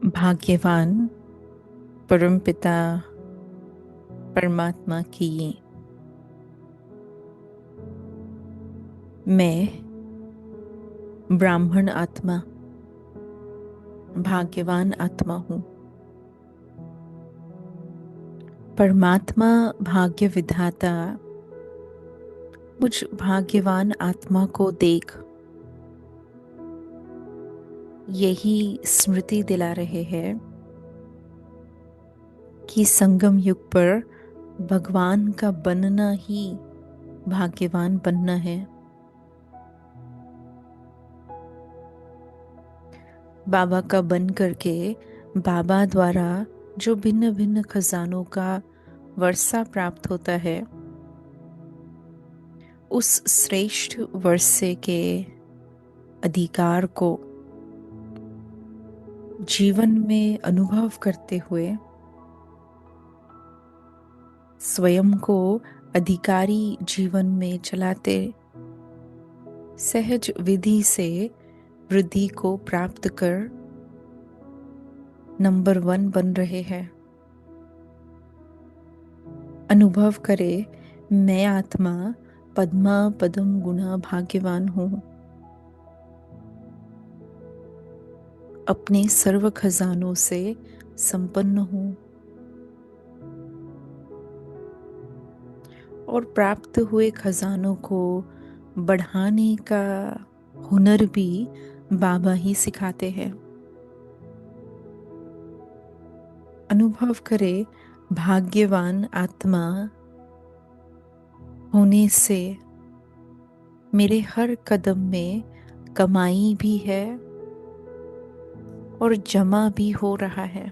भाग्यवान परमपिता परमात्मा की मैं ब्राह्मण आत्मा भाग्यवान आत्मा हूँ। परमात्मा भाग्य विधाता मुझ भाग्यवान आत्मा को देख यही स्मृति दिला रहे हैं कि संगम युग पर भगवान का बनना ही भाग्यवान बनना है। बाबा का बन करके बाबा द्वारा जो भिन्न भिन्न खजानों का वर्षा प्राप्त होता है, उस श्रेष्ठ वर्षे के अधिकार को जीवन में अनुभव करते हुए स्वयं को अधिकारी जीवन में चलाते सहज विधि से वृद्धि को प्राप्त कर नंबर 1 बन रहे हैं। अनुभव करे मैं आत्मा पद्मा पदम गुना भाग्यवान हूँ। अपने सर्व खजानों से संपन्न हूँ और प्राप्त हुए खजानों को बढ़ाने का हुनर भी बाबा ही सिखाते हैं। अनुभव करे भाग्यवान आत्मा होने से मेरे हर कदम में कमाई भी है और जमा भी हो रहा है।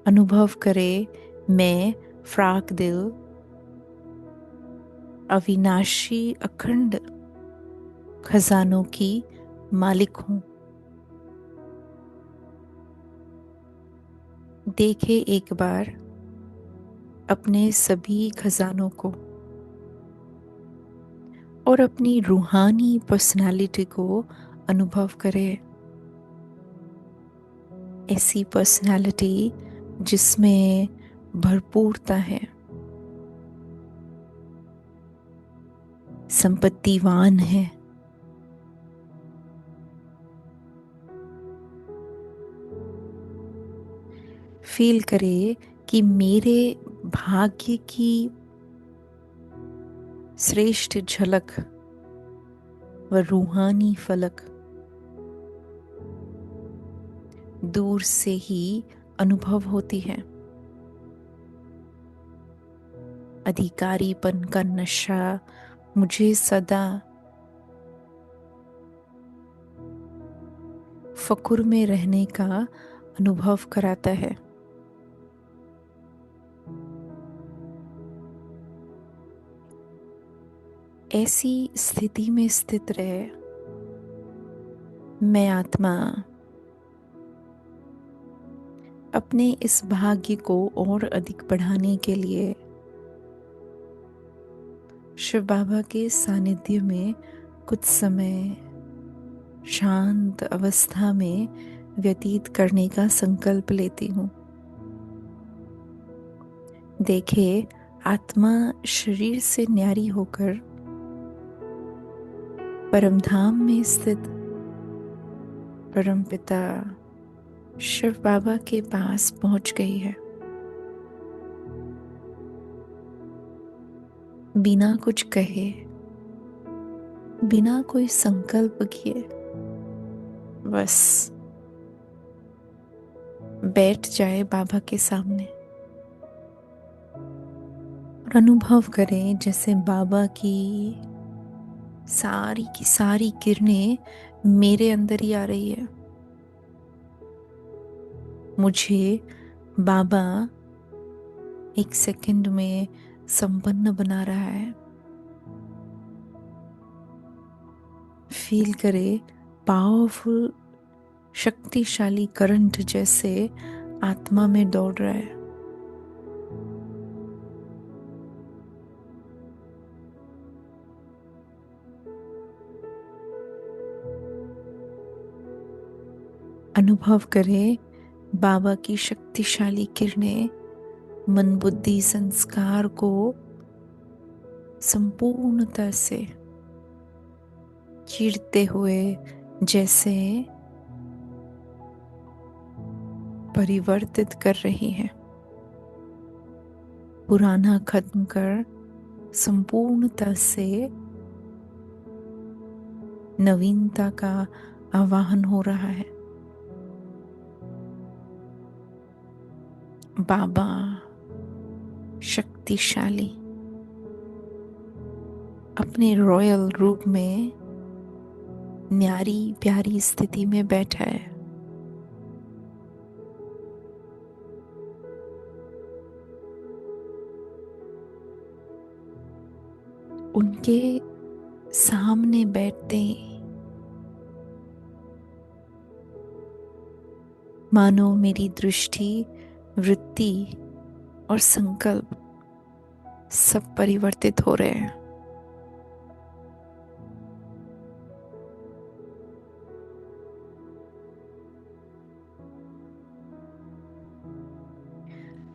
अनुभव करे मैं फ्राक दिल अविनाशी अखंड खजानों की मालिक हूँ। देखे एक बार अपने सभी खजानों को और अपनी रूहानी पर्सनालिटी को अनुभव करे। ऐसी पर्सनालिटी जिसमें भरपूरता है, संपत्तिवान है, फील करे कि मेरे भाग्य की श्रेष्ठ झलक व रूहानी फलक दूर से ही अनुभव होती है। अधिकारीपन का नशा मुझे सदा फकुर में रहने का अनुभव कराता है। ऐसी स्थिति में स्थित रहे मैं आत्मा अपने इस भाग्य को और अधिक बढ़ाने के लिए शिव बाबा के सानिध्य में कुछ समय शांत अवस्था में व्यतीत करने का संकल्प लेती हूँ। देखे आत्मा शरीर से न्यारी होकर परमधाम में स्थित परमपिता शिव बाबा के पास पहुंच गई है। बिना कुछ कहे, बिना कोई संकल्प किए बस बैठ जाए बाबा के सामने और अनुभव करें जैसे बाबा की सारी किरणें मेरे अंदर ही आ रही है। मुझे बाबा एक सेकंड में संपन्न बना रहा है। फील करे पावरफुल शक्तिशाली करंट जैसे आत्मा में दौड़ रहा है। अनुभव करें बाबा की शक्तिशाली किरणें मन बुद्धि संस्कार को संपूर्णता से चीरते हुए जैसे परिवर्तित कर रही है। पुराना खत्म कर संपूर्णता से नवीनता का आवाहन हो रहा है। बाबा शक्तिशाली अपने रॉयल रूप में न्यारी प्यारी स्थिति में बैठा है। उनके सामने बैठते मानो मेरी दृष्टि, वृत्ति और संकल्प सब परिवर्तित हो रहे हैं।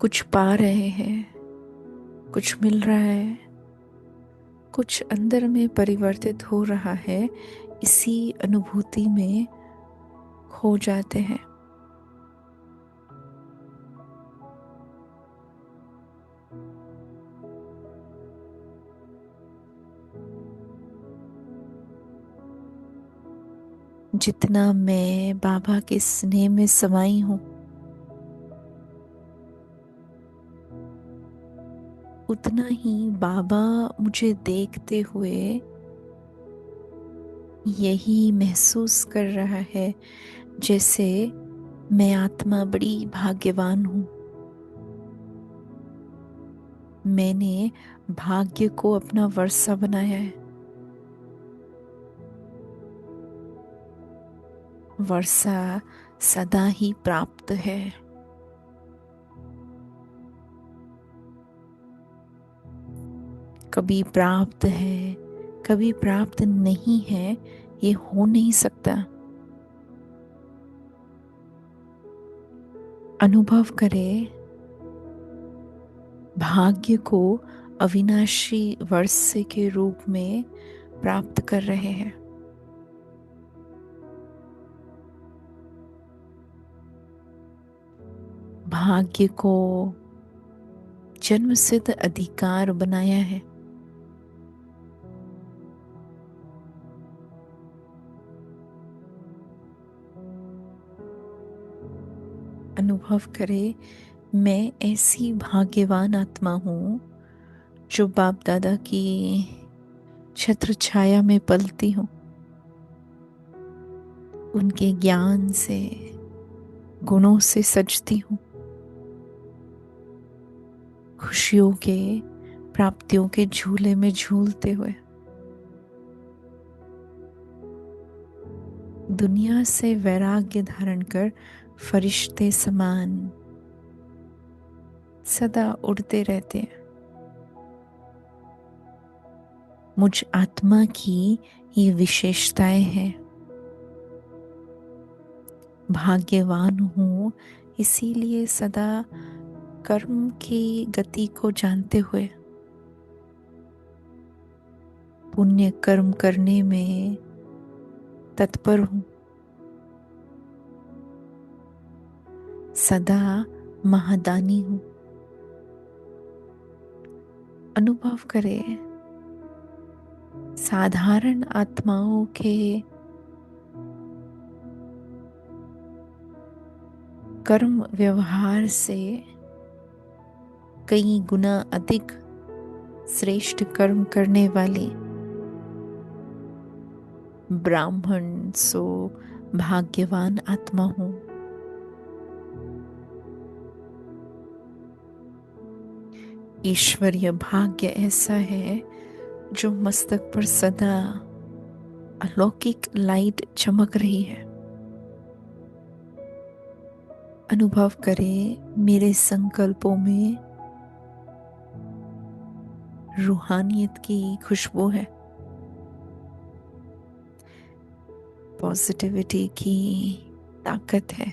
कुछ पा रहे हैं, कुछ मिल रहा है, कुछ अंदर में परिवर्तित हो रहा है। इसी अनुभूति में खो जाते हैं। जितना मैं बाबा के स्नेह में समाई हूं, उतना ही बाबा मुझे देखते हुए यही महसूस कर रहा है जैसे मैं आत्मा बड़ी भाग्यवान हूं। मैंने भाग्य को अपना वर्षा बनाया है। वर्षा सदा ही प्राप्त है। कभी प्राप्त है, कभी प्राप्त नहीं है, ये हो नहीं सकता। अनुभव करें भाग्य को अविनाशी वर्षे के रूप में प्राप्त कर रहे हैं। भाग्य को जन्मसिद्ध अधिकार बनाया है। अनुभव करे मैं ऐसी भाग्यवान आत्मा हूं जो बाप दादा की छत्र छाया में पलती हूं। उनके ज्ञान से गुणों से सजती हूं। खुशियों के प्राप्तियों के झूले में झूलते हुए दुनिया से वैराग्य धारण कर फरिश्ते समान सदा उड़ते रहते हैं। मुझ आत्मा की ये विशेषताएं हैं। भाग्यवान हूं इसीलिए सदा कर्म की गति को जानते हुए पुण्य कर्म करने में तत्पर हूं। सदा महादानी हूं। अनुभव करें साधारण आत्माओं के कर्म व्यवहार से कई गुना अधिक श्रेष्ठ कर्म करने वाले ब्राह्मण सो भाग्यवान आत्मा हूं। ईश्वरीय भाग्य ऐसा है जो मस्तक पर सदा अलौकिक लाइट चमक रही है। अनुभव करें मेरे संकल्पों में रूहानियत की खुशबू है। पॉजिटिविटी की ताकत है।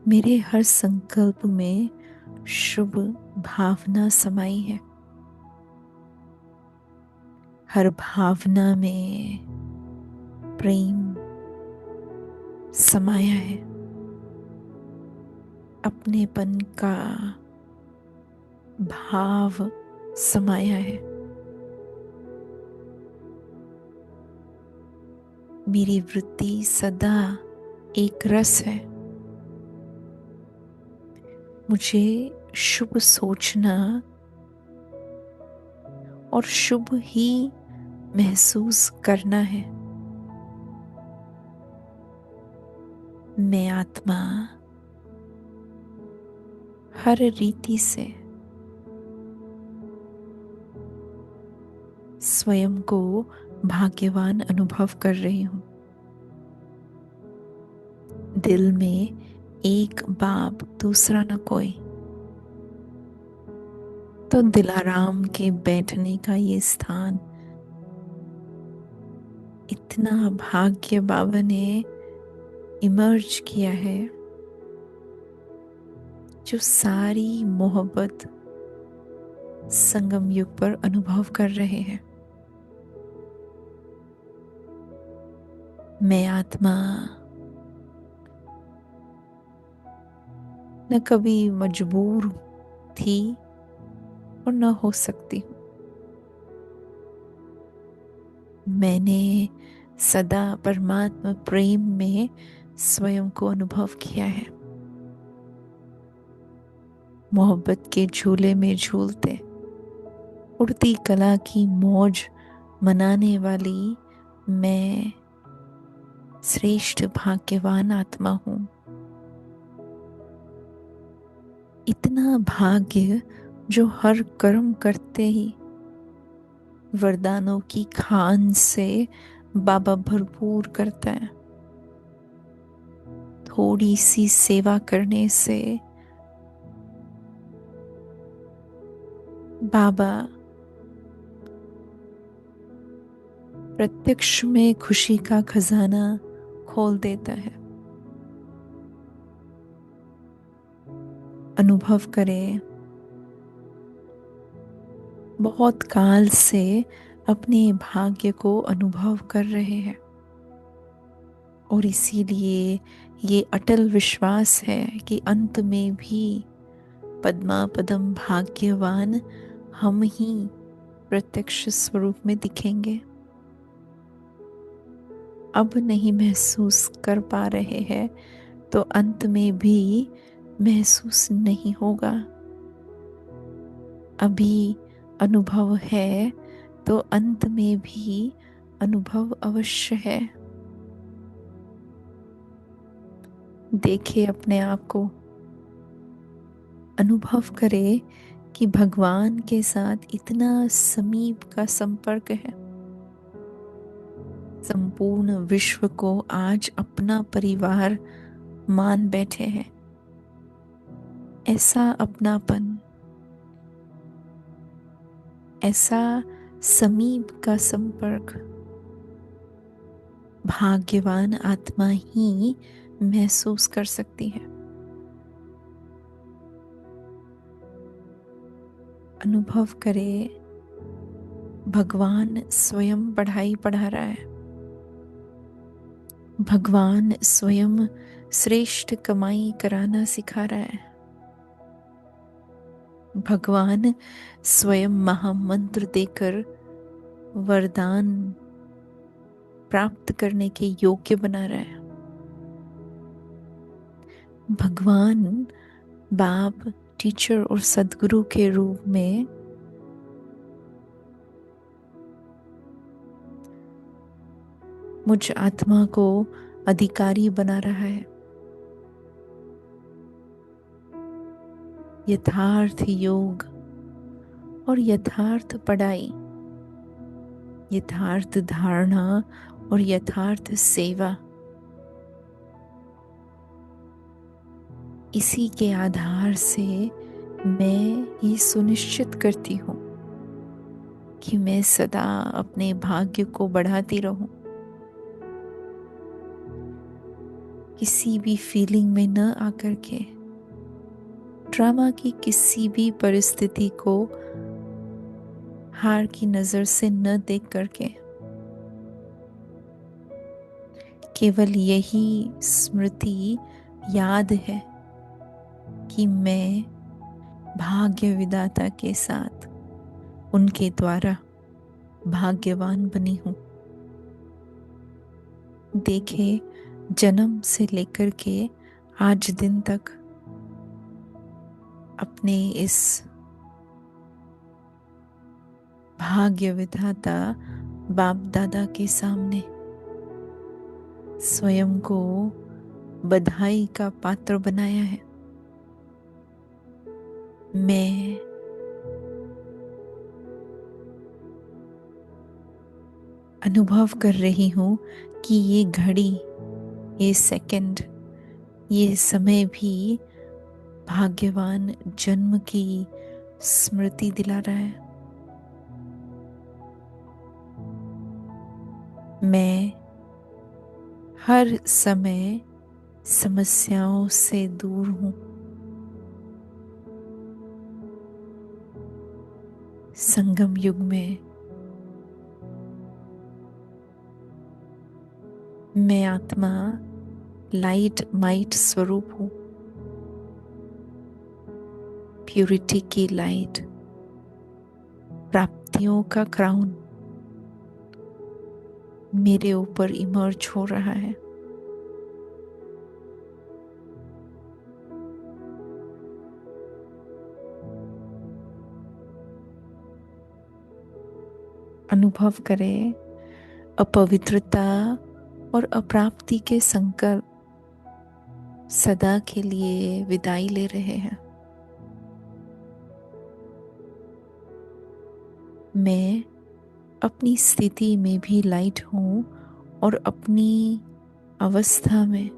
मेरे हर संकल्प में शुभ भावना समाई है। हर भावना में प्रेम समाया है। अपनेपन का भाव समाया है। मेरी वृत्ति सदा एक रस है। मुझे शुभ सोचना और शुभ ही महसूस करना है। मैं आत्मा हर रीति से स्वयं को भाग्यवान अनुभव कर रही हूँ। दिल में एक बाप दूसरा न कोई, तो दिलाराम के बैठने का ये स्थान इतना भाग्य बाबा ने इमर्ज किया है, जो सारी मोहब्बत संगम युग पर अनुभव कर रहे हैं। मैं आत्मा न कभी मजबूर थी और न हो सकती हूँ। मैंने सदा परमात्मा प्रेम में स्वयं को अनुभव किया है। मोहब्बत के झूले में झूलते उड़ती कला की मौज मनाने वाली मैं श्रेष्ठ भाग्यवान आत्मा हूँ। इतना भाग्य जो हर कर्म करते ही वरदानों की खान से बाबा भरपूर करता है। थोड़ी सी सेवा करने से बाबा प्रत्यक्ष में खुशी का खजाना खोल देता है। अनुभव करें, बहुत काल से अपने भाग्य को अनुभव कर रहे हैं और इसीलिए ये अटल विश्वास है कि अंत में भी पद्मा पदम भाग्यवान हम ही प्रत्यक्ष स्वरूप में दिखेंगे। अब नहीं महसूस कर पा रहे हैं तो अंत में भी महसूस नहीं होगा। अभी अनुभव है तो अंत में भी अनुभव अवश्य है। देखे अपने आप को, अनुभव करे कि भगवान के साथ इतना समीप का संपर्क है। संपूर्ण विश्व को आज अपना परिवार मान बैठे हैं। ऐसा अपनापन, ऐसा समीप का संपर्क भाग्यवान आत्मा ही महसूस कर सकती है। अनुभव करे, भगवान स्वयं पढ़ाई पढ़ा रहा है। भगवान स्वयं श्रेष्ठ कमाई कराना सिखा रहा है। भगवान स्वयं महामंत्र देकर वरदान प्राप्त करने के योग्य बना रहा है। भगवान बाप, टीचर और सदगुरु के रूप में मुझ आत्मा को अधिकारी बना रहा है। यथार्थ योग और यथार्थ पढ़ाई, यथार्थ धारणा और यथार्थ सेवा, इसी के आधार से मैं ये सुनिश्चित करती हूँ कि मैं सदा अपने भाग्य को बढ़ाती रहूं। किसी भी फीलिंग में न आकर के, ड्रामा की किसी भी परिस्थिति को हार की नजर से न देख करके, केवल यही स्मृति याद है कि मैं भाग्य विधाता के साथ उनके द्वारा भाग्यवान बनी हूँ। देखे, जन्म से लेकर के आज दिन तक अपने इस भाग्य विधाता बाप दादा के सामने स्वयं को बधाई का पात्र बनाया है। मैं अनुभव कर रही हूँ कि ये घड़ी, ये सेकंड, ये समय भी भाग्यवान जन्म की स्मृति दिला रहा है। मैं हर समय समस्याओं से दूर हूँ। संगम युग में मैं आत्मा लाइट माइट स्वरूप हूँ। प्यूरिटी की लाइट, प्राप्तियों का क्राउन मेरे ऊपर इमर्ज हो रहा है। अनुभव करें, अपवित्रता और अप्राप्ति के संकल्प सदा के लिए विदाई ले रहे हैं। मैं अपनी स्थिति में भी लाइट हूँ और अपनी अवस्था में,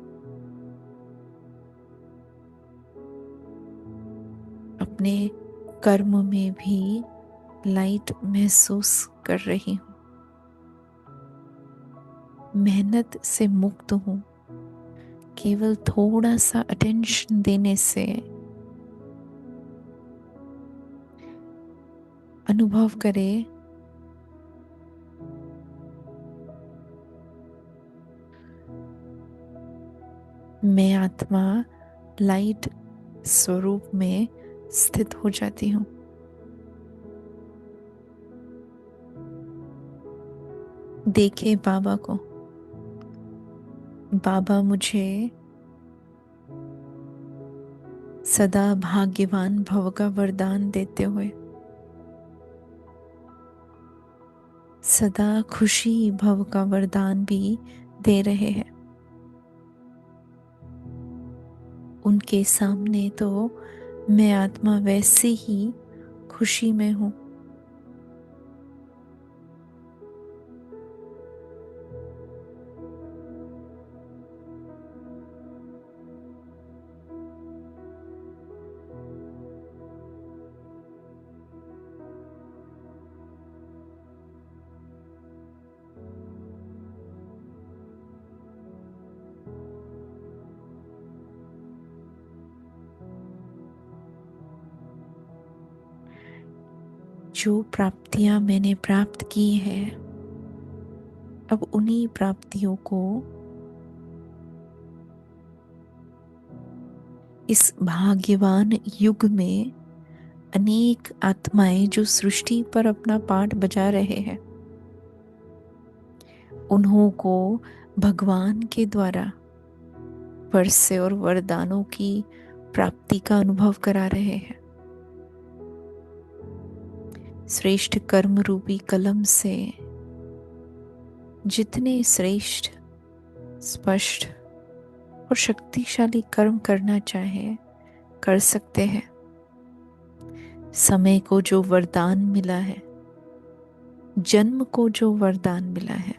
अपने कर्म में भी लाइट महसूस कर रही हूँ। मेहनत से मुक्त हूँ। केवल थोड़ा सा अटेंशन देने से अनुभव करें, मैं आत्मा लाइट स्वरूप में स्थित हो जाती हूँ। देखे बाबा को, बाबा मुझे सदा भाग्यवान भव का वरदान देते हुए, सदा खुशी भव का वरदान भी दे रहे हैं। उनके सामने तो मैं आत्मा वैसे ही खुशी में हूँ। जो प्राप्तियां मैंने प्राप्त की है, अब उन्हीं प्राप्तियों को इस भाग्यवान युग में अनेक आत्माएं जो सृष्टि पर अपना पाठ बजा रहे हैं, उन्हों को भगवान के द्वारा वर्षे और वरदानों की प्राप्ति का अनुभव करा रहे हैं। श्रेष्ठ कर्म रूपी कलम से जितने श्रेष्ठ, स्पष्ट और शक्तिशाली कर्म करना चाहे कर सकते हैं। समय को जो वरदान मिला है, जन्म को जो वरदान मिला है,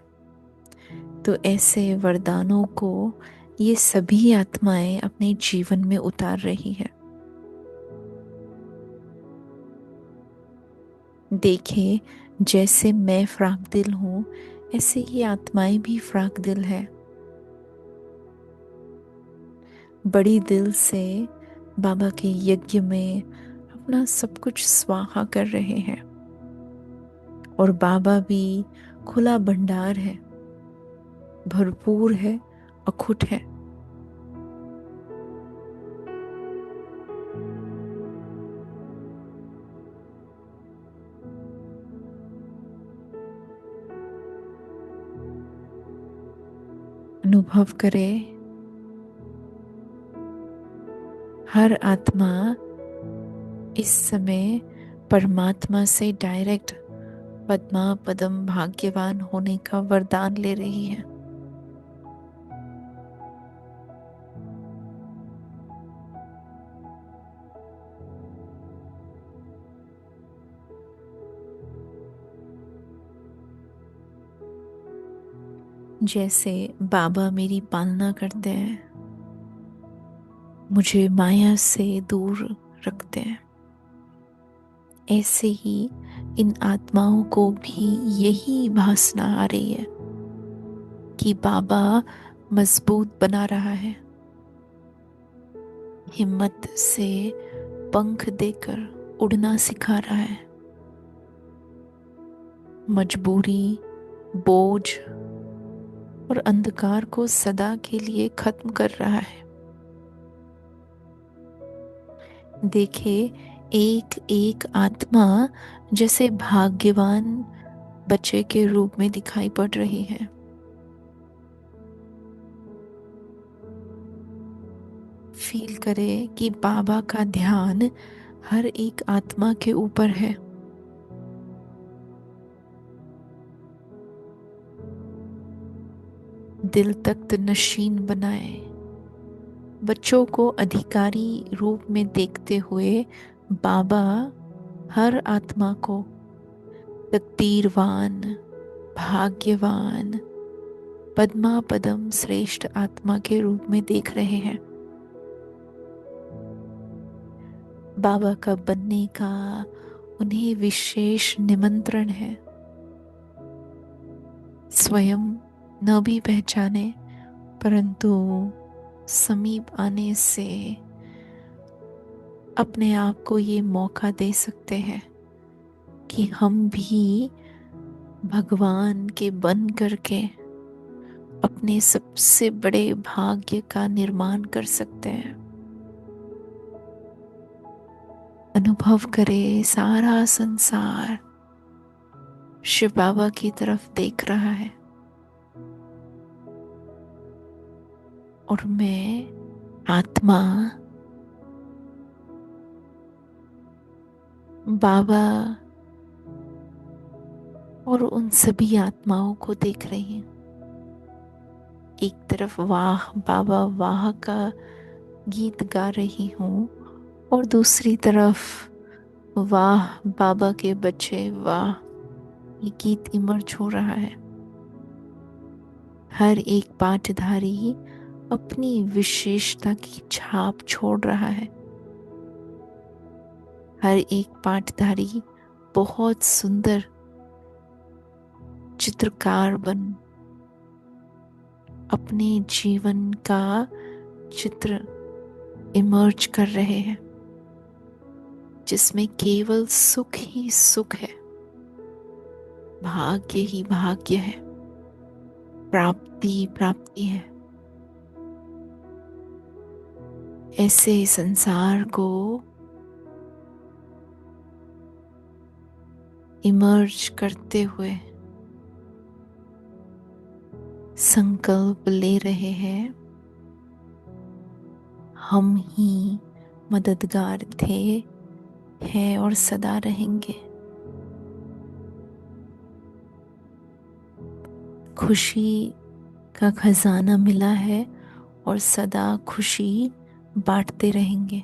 तो ऐसे वरदानों को ये सभी आत्माएं अपने जीवन में उतार रही है। देखे, जैसे मैं फ्राकदिल हूँ, ऐसे ही आत्माएं भी फ्राकदिल है। बड़ी दिल से बाबा के यज्ञ में अपना सब कुछ स्वाहा कर रहे हैं। और बाबा भी खुला भंडार है, भरपूर है, अखुट है। अनुभव करे हर आत्मा इस समय परमात्मा से डायरेक्ट पद्मा पदम भाग्यवान होने का वरदान ले रही है। जैसे बाबा मेरी पालना करते हैं, मुझे माया से दूर रखते हैं, ऐसे ही इन आत्माओं को भी यही वासना आ रही है कि बाबा मजबूत बना रहा है, हिम्मत से पंख देकर उड़ना सिखा रहा है, मजबूरी, बोझ और अंधकार को सदा के लिए खत्म कर रहा है। देखे एक एक आत्मा जैसे भाग्यवान बच्चे के रूप में दिखाई पड़ रही है। फील करे कि बाबा का ध्यान हर एक आत्मा के ऊपर है। दिल तख्त नशीन बनाए, बच्चों को अधिकारी रूप में देखते हुए बाबा हर आत्मा को तकदीरवान, भाग्यवान, पद्मा पदम श्रेष्ठ आत्मा के रूप में देख रहे हैं। बाबा का बनने का उन्हें विशेष निमंत्रण है। स्वयं न भी पहचाने, परंतु समीप आने से अपने आप को ये मौका दे सकते हैं कि हम भी भगवान के बन करके अपने सबसे बड़े भाग्य का निर्माण कर सकते हैं। अनुभव करे सारा संसार शिव बाबा की तरफ देख रहा है और मैं आत्मा बाबा और उन सभी आत्माओं को देख रही हूँ। एक तरफ वाह बाबा वाह का गीत गा रही हूँ और दूसरी तरफ वाह बाबा के बच्चे वाह, ये गीत इमर्ज हो रहा है। हर एक पाठधारी अपनी विशेषता की छाप छोड़ रहा है। हर एक पाठधारी बहुत सुंदर चित्रकार बन अपने जीवन का चित्र इमर्ज कर रहे हैं, जिसमें केवल सुख ही सुख है, भाग्य ही भाग्य है, प्राप्ति प्राप्ति है। ऐसे संसार को इमर्ज करते हुए संकल्प ले रहे हैं, हम ही मददगार थे, हैं और सदा रहेंगे। खुशी का खजाना मिला है और सदा खुशी बांटते रहेंगे।